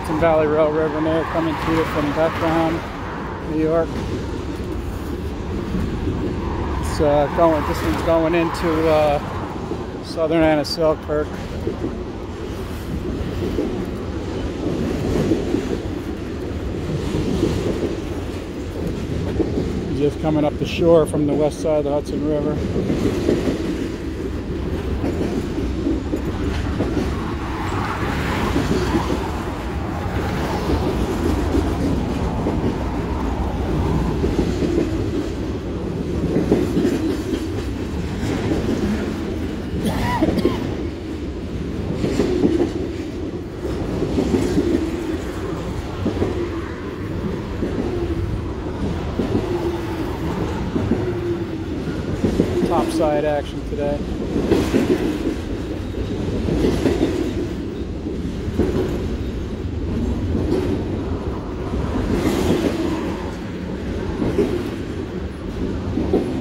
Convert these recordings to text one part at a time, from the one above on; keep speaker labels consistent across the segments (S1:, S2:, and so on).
S1: Hudson Valley Railroad there coming to you from Bethlehem, New York. It's this one's going into southern end of Selkirk. Just coming up the shore from the west side of the Hudson River. Topside action today.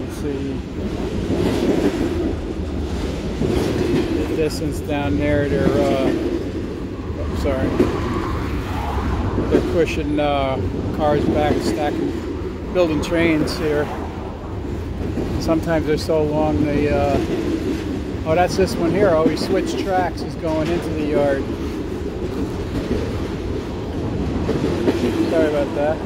S1: Let's see. The distance down there, they're pushing cars back, stacking, building trains here. Sometimes they're so long they, oh, that's this one here. Oh, he switched tracks. He's going into the yard. Sorry about that.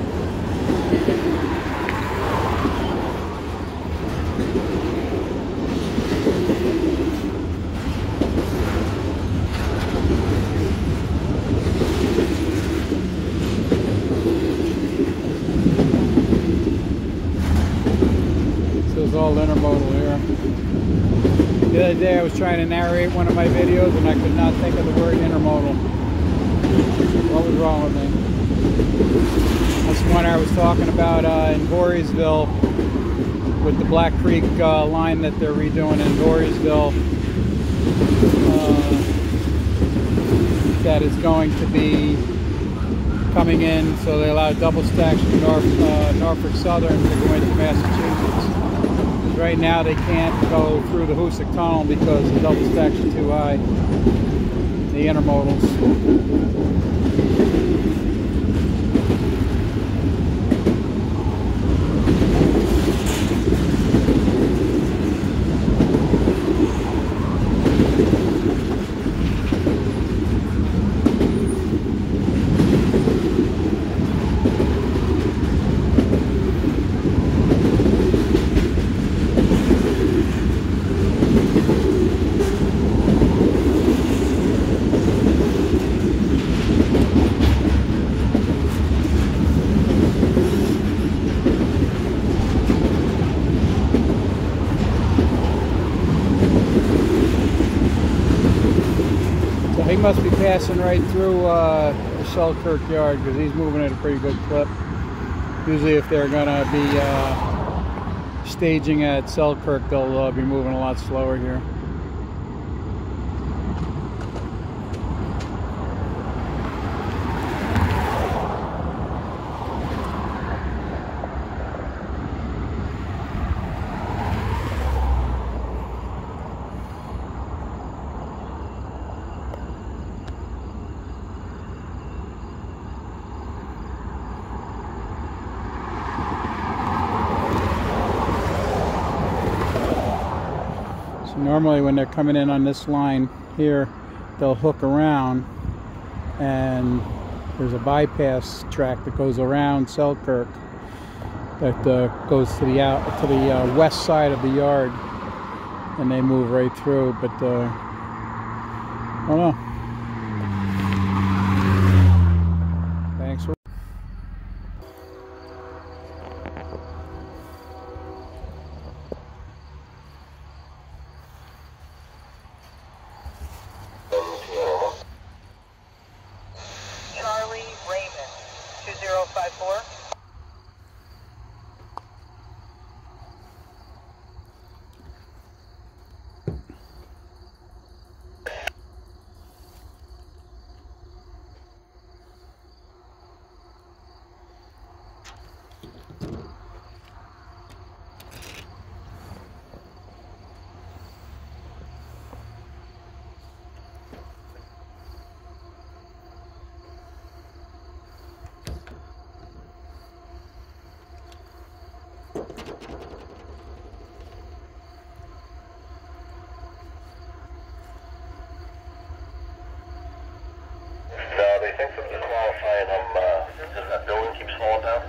S1: It's all intermodal here. The other day I was trying to narrate one of my videos and I could not think of the word intermodal. What was wrong with me? That's the one I was talking about in Voorheesville with the Black Creek line that they're redoing in Voorheesville. That is going to be coming in, so they allow double stacks from Norfolk Southern to go into Massachusetts. Right now they can't go through the Hoosick Tunnel because the double stacks are too high. The intermodals. He must be passing right through the Selkirk yard because he's moving at a pretty good clip. Usually if they're going to be staging at Selkirk, they'll be moving a lot slower here. Normally when they're coming in on this line here, they'll hook around and there's a bypass track that goes around Selkirk that goes to the west side of the yard, and they move right through, but I don't know. Thanks for
S2: Charlie Raymond, 2054.
S3: think that the qualifying because that building keeps falling down.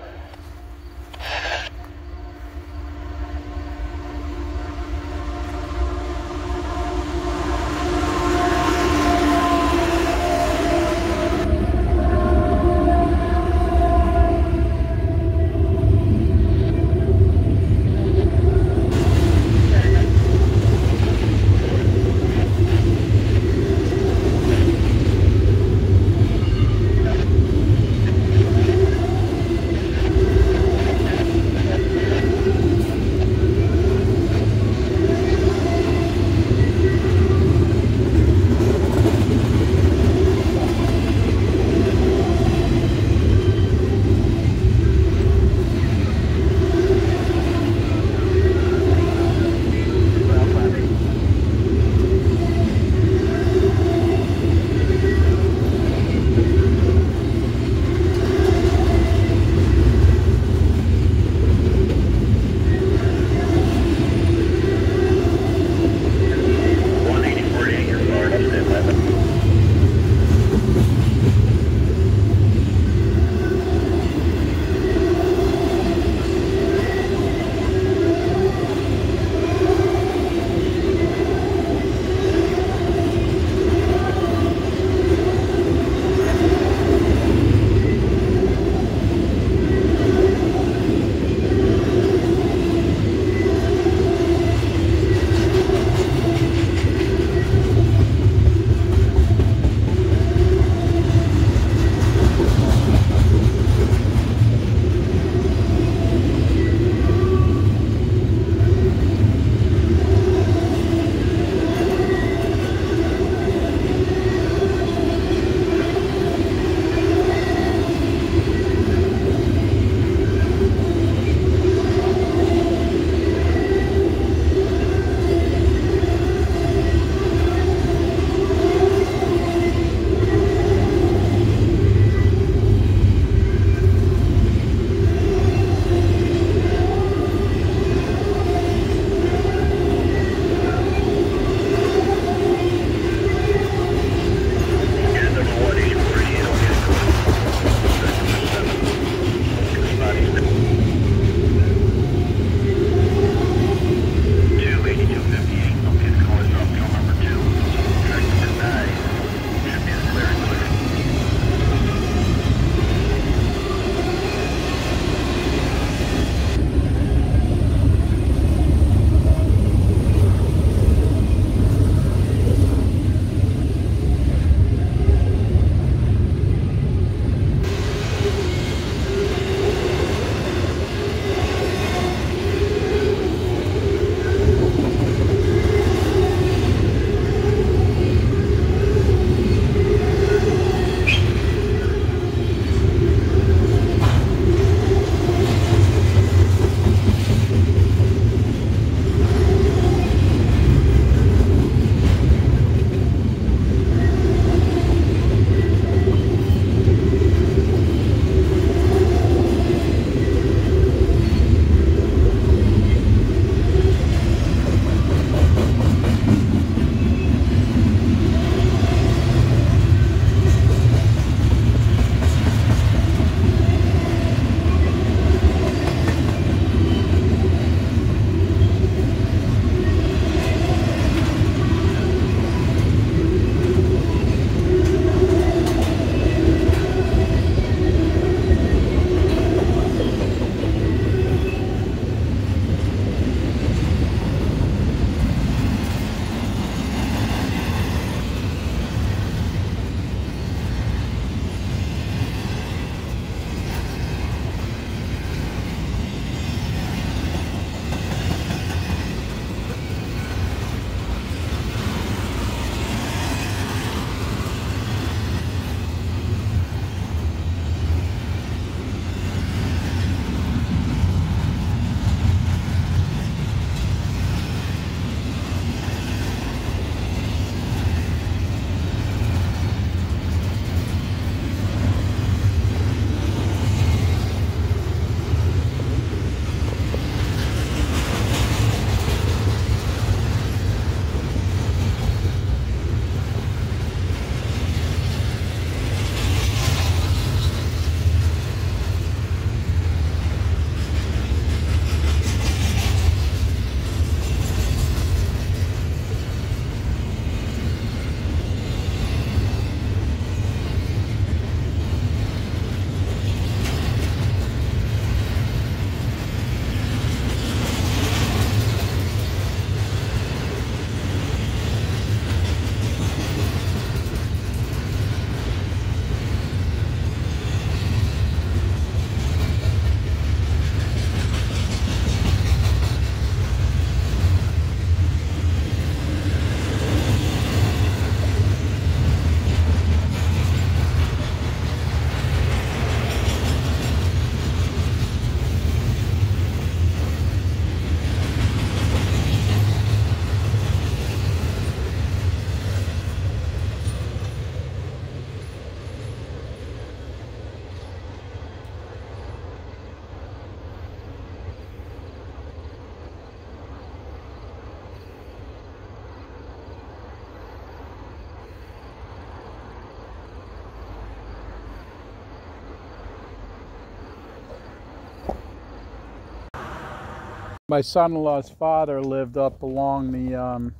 S1: My son-in-law's father lived up along the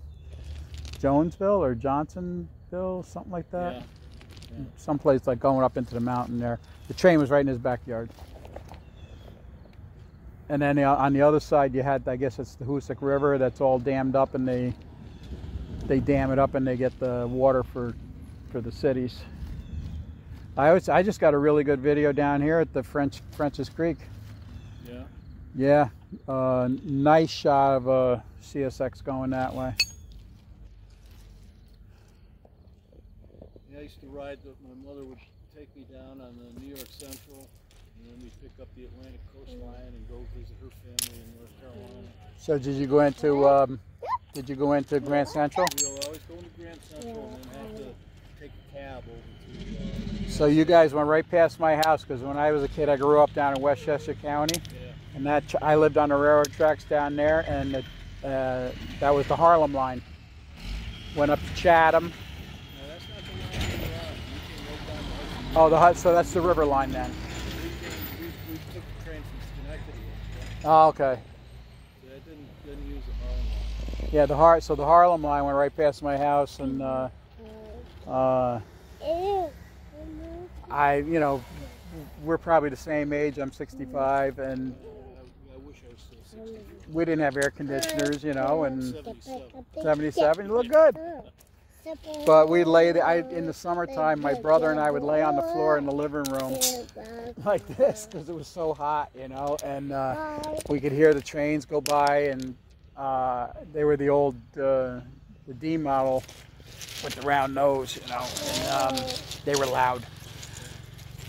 S1: Jonesville or Johnsonville, something like that.
S4: Yeah. Yeah.
S1: Someplace like going up into the mountain there. The train was right in his backyard. And then on the other side you had, I guess it's the Hoosick River that's all dammed up, and they dam it up and they get the water for the cities. I just got a really good video down here at the French's Creek.
S4: Yeah.
S1: Yeah, nice shot of a CSX going that way.
S4: Yeah, I used to ride, my mother would take me down on the New York Central, and then we'd pick up the Atlantic coastline and go visit her family in North Carolina.
S1: So did you go into Grand Central?
S4: We'll always go into Grand Central and then have to take a cab over to...
S1: So you guys went right past my house, because when I was a kid I grew up down in Westchester County.
S4: Yeah.
S1: And I lived on the railroad tracks down there, and that was the Harlem line. Went up to Chatham.
S4: No, that's not the line we were on. We came right down the
S1: Oh, so that's the river line then.
S4: we took the train from Schenectady.
S1: Oh, okay.
S4: So that didn't use the Harlem line.
S1: Yeah, so the Harlem line went right past my house, and we're probably the same age. I'm 65, and
S4: I wish I was still 60.
S1: we didn't have air conditioners, and
S4: 77.
S1: 77, you look good. But we'd in the summertime, my brother and I would lay on the floor in the living room like this, because it was so hot, and we could hear the trains go by, and they were the old, the D model with the round nose, and they were loud.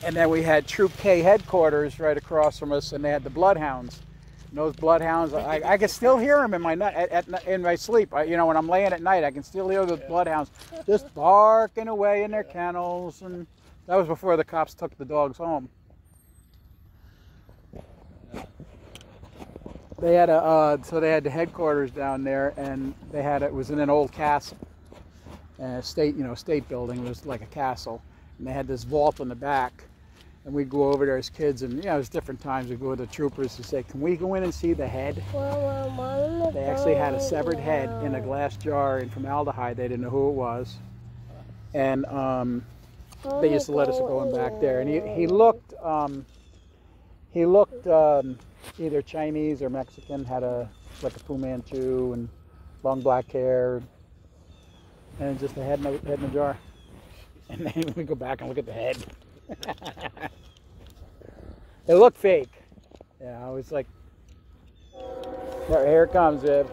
S1: And then we had Troop K headquarters right across from us, and they had the Bloodhounds. And those Bloodhounds, I can still hear them in my sleep. When I'm laying at night, I can still hear those Bloodhounds just barking away in their kennels. And that was before the cops took the dogs home. They had so they had the headquarters down there, and it was in an old castle, state building. It was like a castle, and they had this vault in the back. And we'd go over there as kids, and it was different times. We'd go with the troopers to say, "Can we go in and see the head?" They actually had a severed head in a glass jar in formaldehyde. They didn't know who it was, and they used to let us go in back there. And he looked either Chinese or Mexican. Had like a Fu Manchu and long black hair, and just a head in a jar. And then we go back and look at the head. It looked fake. Yeah, I was like, here it comes, Viv.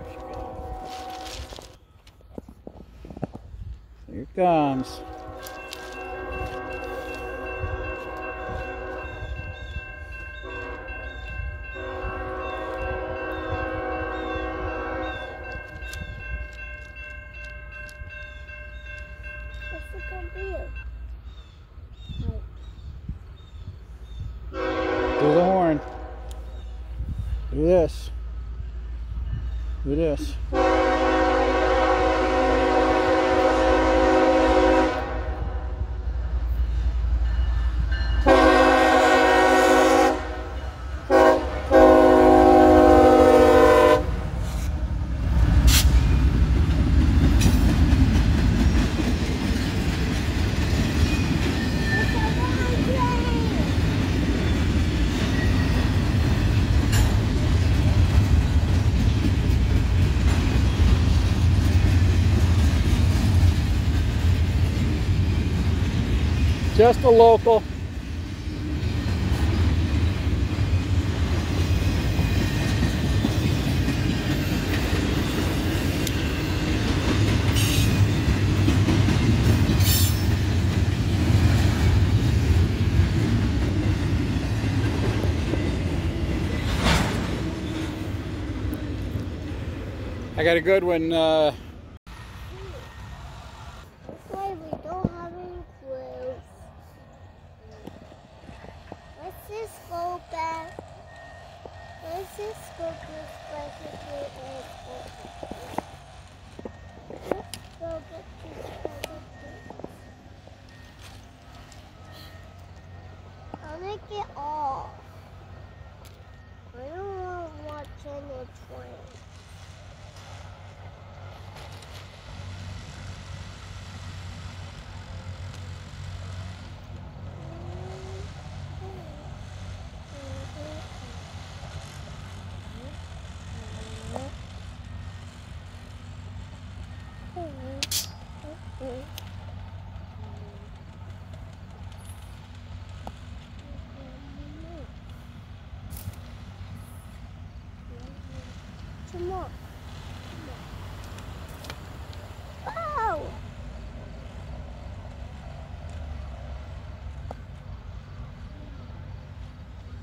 S1: Here it comes.
S5: What's it gonna be?
S1: Do the horn. Do this. Do this. Just a local. I got a good one.
S5: Why we don't have any clues. Let's just go back. Let's just go back to the Let's go back to the I'll make it off. I don't want Channel 20. Come on. Wow!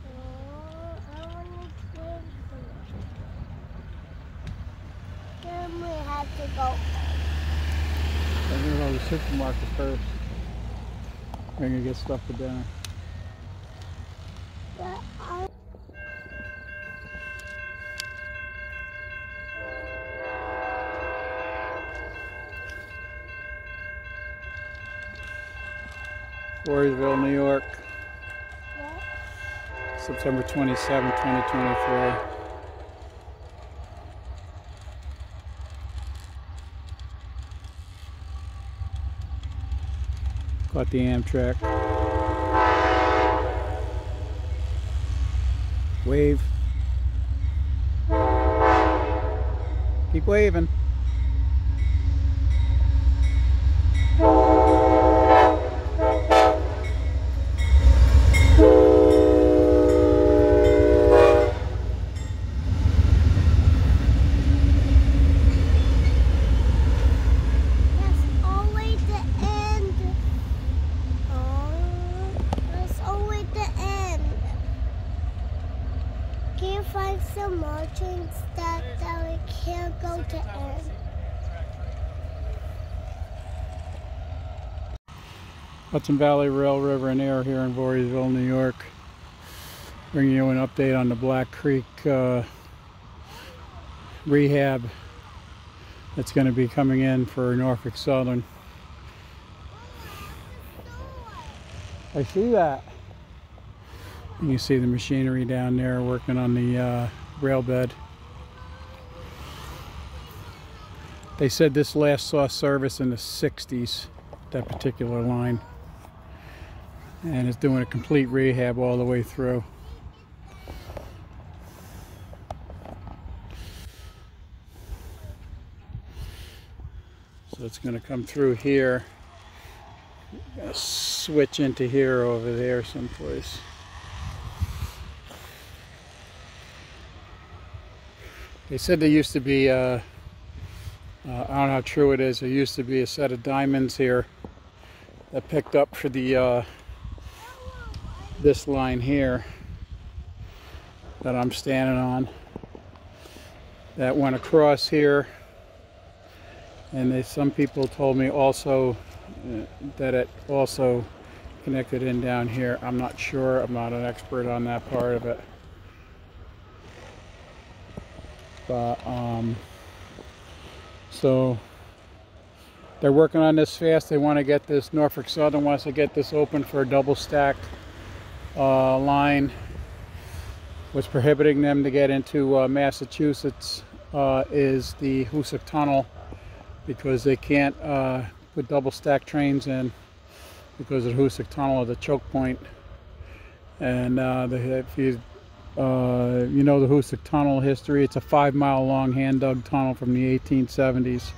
S5: Oh, I want to play some. Then we have to go.
S1: I'm gonna go to the supermarket first. We're gonna get stuff for dinner.
S5: But I
S1: Voorheesville, New York,
S5: what?
S1: September 27, 2023. Caught the Amtrak. Wave. Keep waving.
S5: Find some more trains that we can't go to end.
S1: Hudson Valley Rail, River and Air here in Voorheesville, New York. Bringing you an update on the Black Creek rehab that's going to be coming in for Norfolk Southern. I see that. You can see the machinery down there working on the rail bed. They said this last saw service in the 60s, that particular line. And it's doing a complete rehab all the way through. So it's going to come through here, switch into here over there someplace. They said there used to be, I don't know how true it is, there used to be a set of diamonds here that picked up for the this line here that I'm standing on, that went across here, and some people told me also that it also connected in down here. I'm not sure, I'm not an expert on that part of it. But so they're working on this fast. They want to get this, Norfolk Southern wants to get this open for a double stack line. What's prohibiting them to get into Massachusetts is the Hoosick Tunnel, because they can't put double stack trains in because of the Hoosick Tunnel or the choke point. And if you you know the Hoosick Tunnel history, it's a 5-mile long hand-dug tunnel from the 1870s.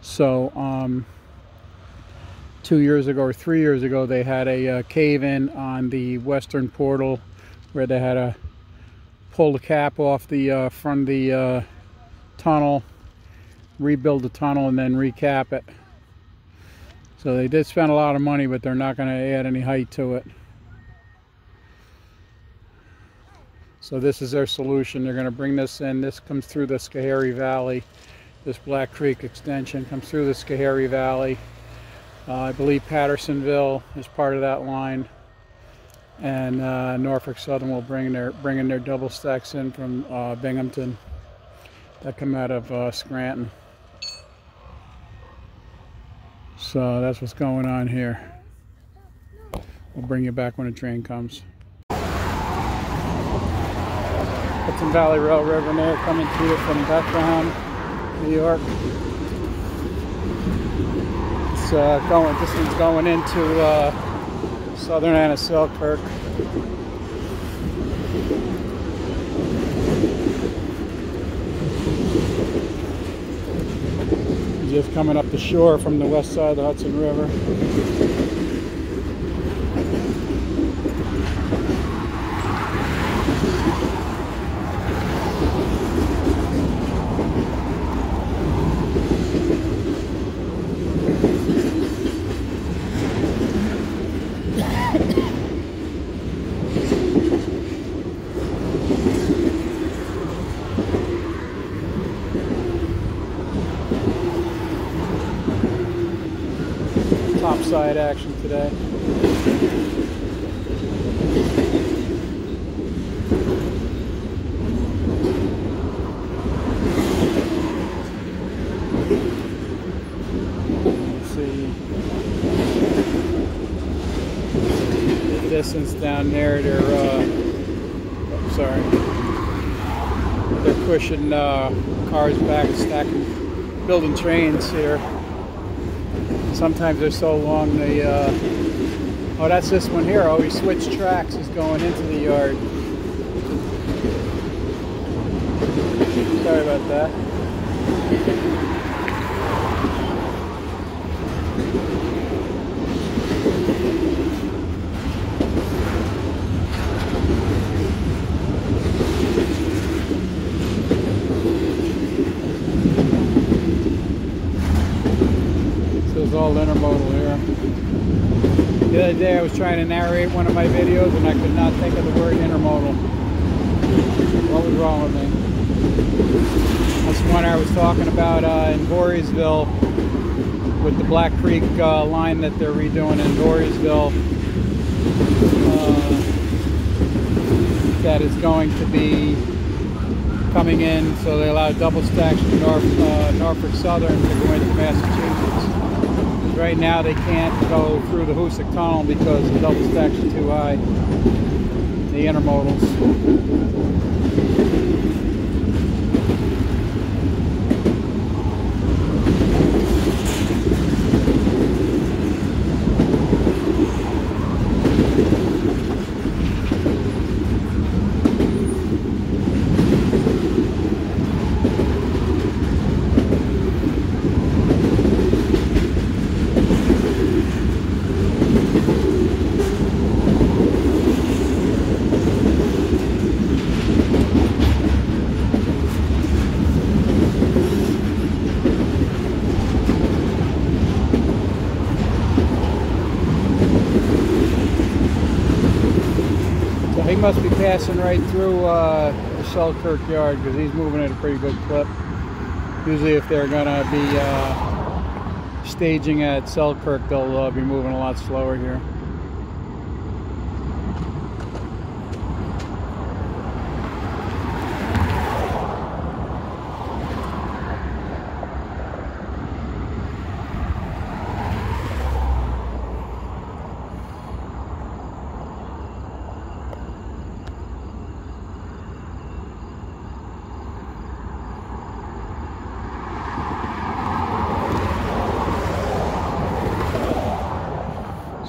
S1: So 2 years ago or 3 years ago, they had a cave-in on the western portal where they had to pull the cap off the front of the tunnel, rebuild the tunnel, and then recap it. So they did spend a lot of money, but they're not going to add any height to it. So this is their solution. They're going to bring this in. This comes through the Schoharie Valley. This Black Creek extension comes through the Schoharie Valley. I believe Pattersonville is part of that line. And Norfolk Southern will bring in their double stacks in from Binghamton that come out of Scranton. So that's what's going on here. We'll bring you back when the train comes. Hudson Valley Rail River there coming to it from Bethlehem, New York. It's this one's going into southern end of Selkirk. Just coming up the shore from the west side of the Hudson River. Topside action today. Let's see. The distance down there, they're pushing cars back, stacking, building trains here. Sometimes they're so long they, oh, that's this one here. Oh, he switched tracks. He's going into the yard. Sorry about that. It's all intermodal here. The other day I was trying to narrate one of my videos and I could not think of the word intermodal. What was wrong with me? That's the one I was talking about in Voorheesville with the Black Creek line that they're redoing in Voorheesville. That is going to be coming in, so they allow double stacks from Norfolk Southern to go into Massachusetts. Right now they can't go through the Hoosick Tunnel because the double stacks are too high. The intermodals. He must be passing right through the Selkirk yard because he's moving at a pretty good clip. Usually if they're going to be staging at Selkirk, they'll be moving a lot slower here.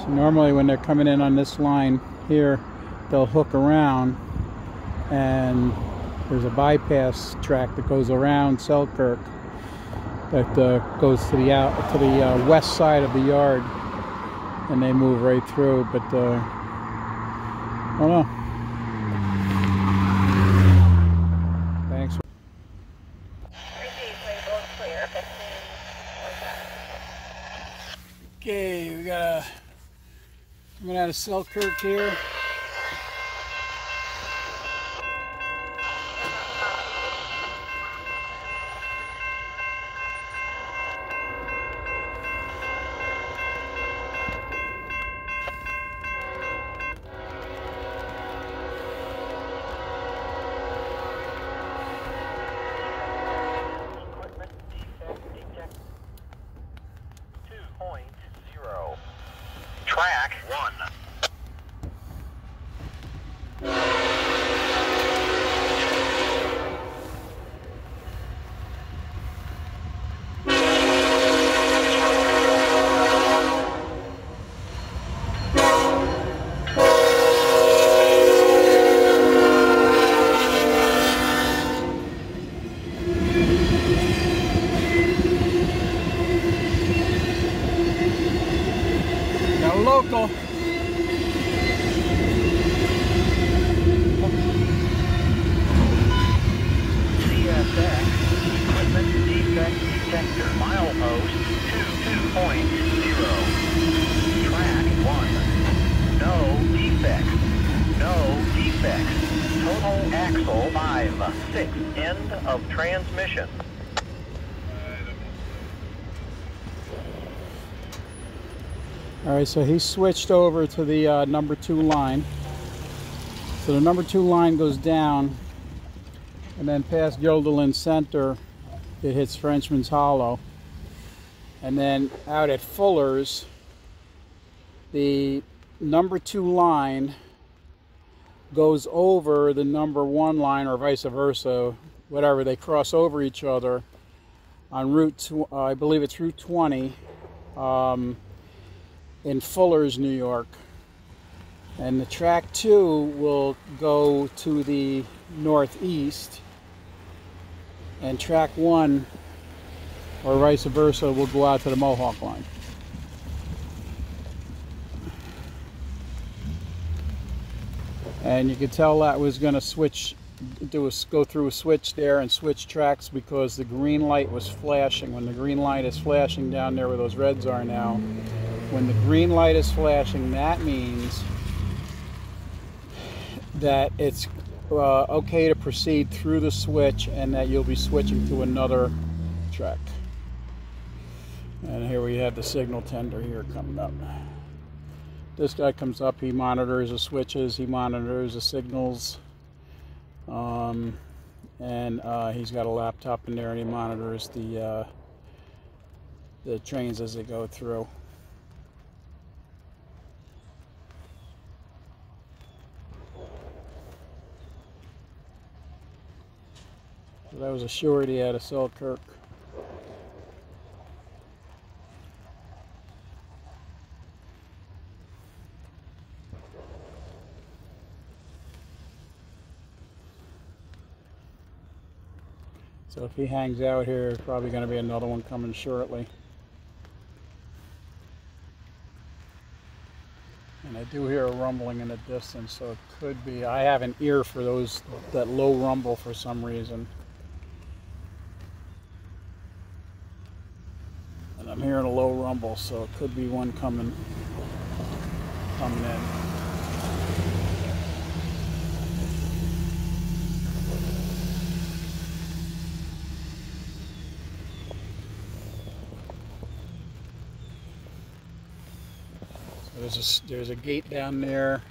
S1: Normally when they're coming in on this line here, they'll hook around and there's a bypass track that goes around Selkirk that goes to the west side of the yard, and they move right through, but I don't know. Thanks. Okay, we got coming out of Selkirk here.
S3: Track 1.
S1: signal.
S3: CSX, equipment defect detector, milepost 22.0. Track 1. No defects. No defects. Total axle 5-6. End of transmission.
S1: All right, so he switched over to the number 2 line. So the number 2 line goes down, and then past Guilderland Center, it hits Frenchman's Hollow. And then out at Fuller's, the number 2 line goes over the number 1 line, or vice versa, whatever. They cross over each other on Route, I believe it's Route 20, in Fuller's, New York. And the track 2 will go to the northeast, and track 1, or vice versa, will go out to the Mohawk line. And you could tell that was going to switch, go through a switch there and switch tracks, because the green light was flashing. When the green light is flashing down there where those reds are now, when the green light is flashing, that means that it's okay to proceed through the switch, and that you'll be switching to another track. And here we have the signal tender here coming up. This guy comes up, he monitors the switches, he monitors the signals, and he's got a laptop in there, and he monitors the trains as they go through. So that was a surety out of Selkirk. So if he hangs out here, there's probably going to be another one coming shortly. And I do hear a rumbling in the distance, so it could be. I have an ear for that low rumble for some reason. And I'm hearing a low rumble, so it could be one coming in. There's a gate down there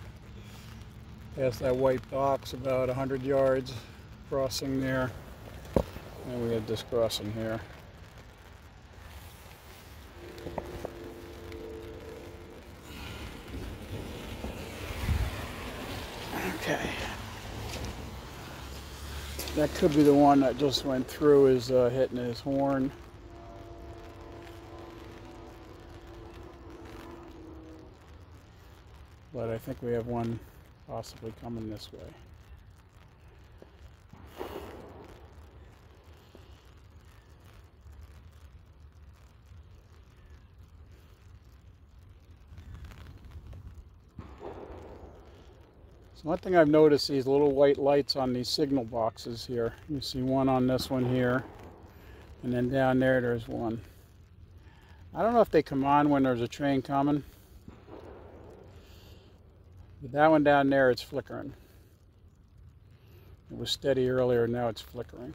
S1: past that white box, about 100 yards crossing there, and we have this crossing here. Okay, that could be the one that just went through, is hitting his horn. But I think we have one possibly coming this way. So one thing I've noticed, these little white lights on these signal boxes here. You see one on this one here, and then down there there's one. I don't know if they come on when there's a train coming. But that one down there, it's flickering. It was steady earlier, now it's flickering.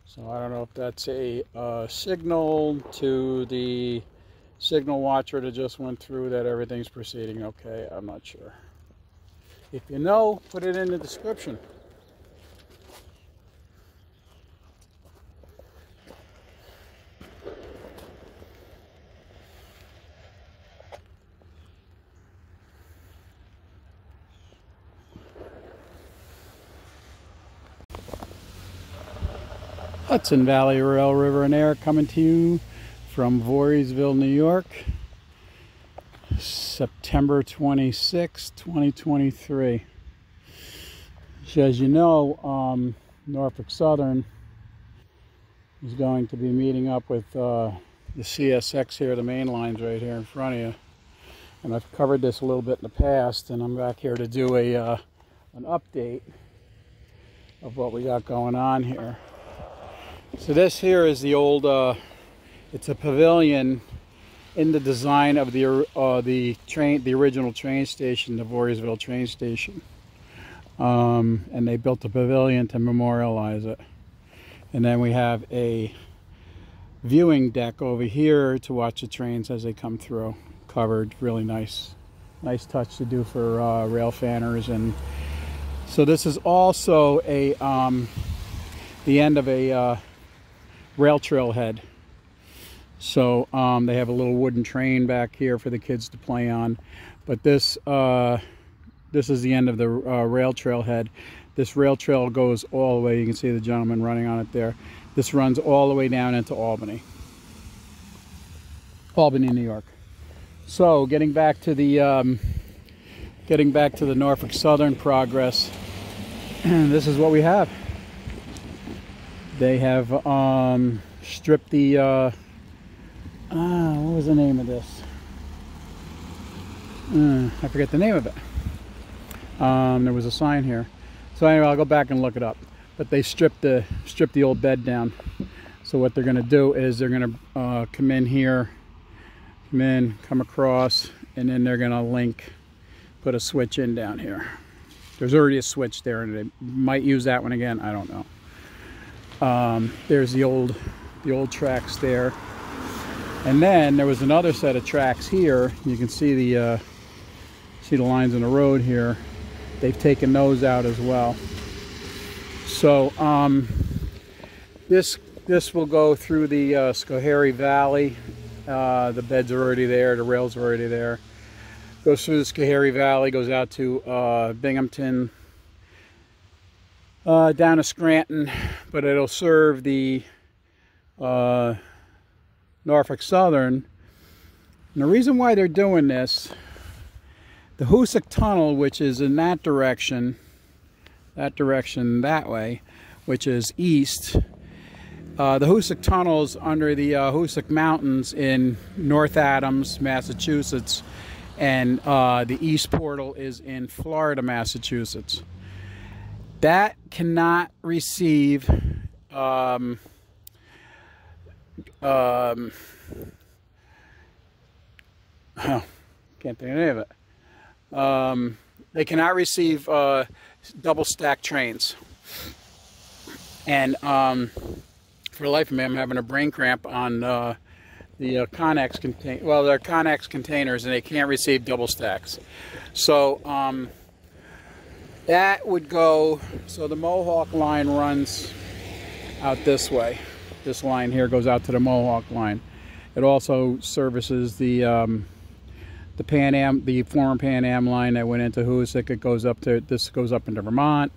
S1: So I don't know if that's a signal to the signal watcher that just went through that everything's proceeding okay. I'm not sure. If you know, put it in the description. Hudson Valley Rail, River and Air, coming to you from Voorheesville, New York, September 26, 2023. So as you know, Norfolk Southern is going to be meeting up with the CSX here, the main lines right here in front of you. And I've covered this a little bit in the past, and I'm back here to do an update of what we got going on here. So this here is the old, it's a pavilion in the design of the original train station, the Voorheesville train station. And they built a pavilion to memorialize it. And then we have a viewing deck over here to watch the trains as they come through. Covered, really nice touch to do for rail fanners. And so this is also a the end of a rail trail head. So they have a little wooden train back here for the kids to play on. But this is the end of the rail trail head. This rail trail goes all the way. You can see the gentleman running on it there. This runs all the way down into Albany, New York. So getting back to the Norfolk Southern progress, this is what we have. They have stripped the what was the name of this? I forget the name of it. There was a sign here. So anyway, I'll go back and look it up. But they stripped the old bed down. So what they're going to do is they're going to come in here, come across, and then they're going to link, put a switch in down here. There's already a switch there, and they might use that one again. I don't know. There's the old tracks there, and then there was another set of tracks here. You can see the lines in the road here. They've taken those out as well. So this will go through the Schoharie Valley. The beds are already there. The rails are already there. Goes through the Schoharie Valley, goes out to Binghamton, down to Scranton, but it'll serve the Norfolk Southern. And the reason why they're doing this, the Hoosick Tunnel, which is in that direction that way, which is east. The Hoosick Tunnel is under the Hoosick Mountains in North Adams, Massachusetts, and the East Portal is in Florida, Massachusetts. That cannot receive can't think of any of it. They cannot receive double stack trains, and for the life of me, I'm having a brain cramp on the Connex container. Well, they're Connex containers, and they can't receive double stacks. So that would go. So the Mohawk line runs out this way. This line here goes out to the Mohawk line. It also services the Pan Am, the former Pan Am line that went into Hoosick. It goes up to, this goes up into Vermont,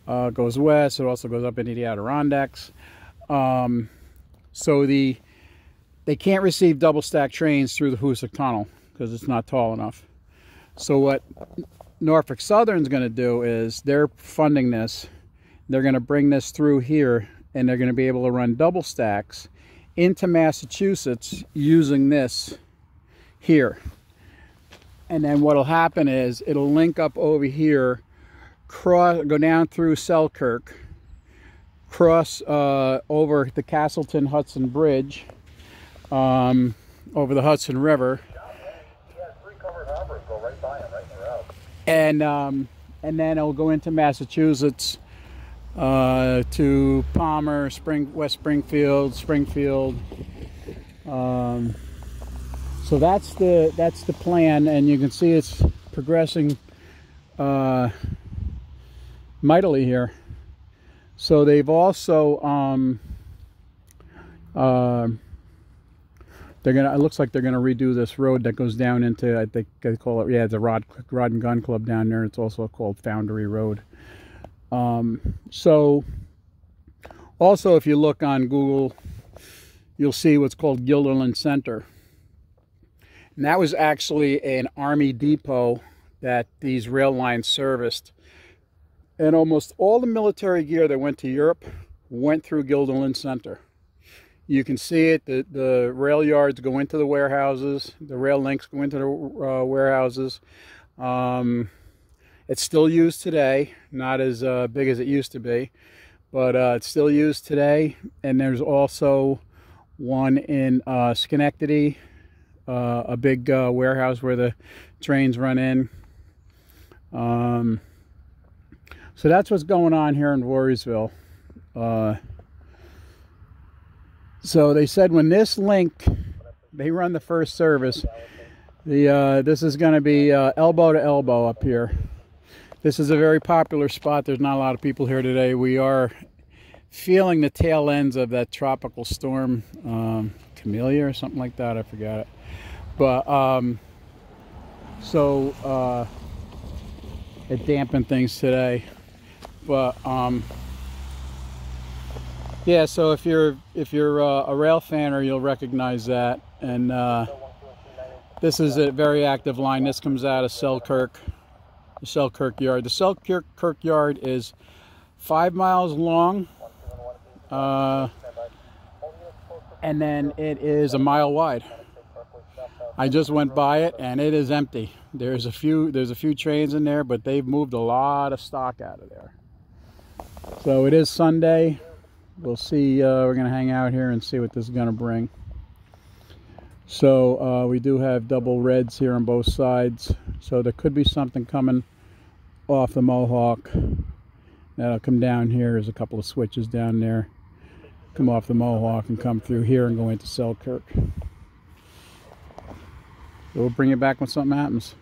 S1: goes west. It also goes up into the Adirondacks. So they can't receive double stack trains through the Hoosick Tunnel because it's not tall enough. So what Norfolk Southern's going to do is they're funding this. They're going to bring this through here, and they're going to be able to run double stacks into Massachusetts using this here. And then what'll happen is it'll link up over here, go down through Selkirk, cross over the Castleton Hudson Bridge, over the Hudson River, and then it'll go into Massachusetts to Palmer, West Springfield. So that's the plan, and you can see it's progressing mightily here. So they've also it looks like they're gonna redo this road that goes down into, I think they call it, yeah, the Rod and Gun Club down there. It's also called Foundry Road. So also, if you look on Google, you'll see what's called Guilderland Center. And that was actually an Army depot that these rail lines serviced. And almost all the military gear that went to Europe went through Guilderland Center. You can see it. The rail yards go into the warehouses. The rail links go into the warehouses. It's still used today. Not as big as it used to be, but it's still used today. And there's also one in Schenectady, a big warehouse where the trains run in. So that's what's going on here in Voorheesville. So they said when this link, they run the first service, this is going to be elbow to elbow up here. This is a very popular spot. There's not a lot of people here today. We are feeling the tail ends of that tropical storm, Camellia or something like that. I forgot it. But it dampened things today. But yeah, so if you're a rail fanner, you'll recognize that. And this is a very active line. This comes out of Selkirk, the Selkirk yard. The Selkirk yard is 5 miles long, and then it is a mile wide. I just went by it and it is empty. There's a few trains in there, but they've moved a lot of stock out of there. So it is Sunday. We'll see. We're going to hang out here and see what this is going to bring. So we do have double reds here on both sides. So there could be something coming off the Mohawk. That'll come down here. There's a couple of switches down there. Come off the Mohawk and come through here and go into Selkirk. So we'll bring you back when something happens.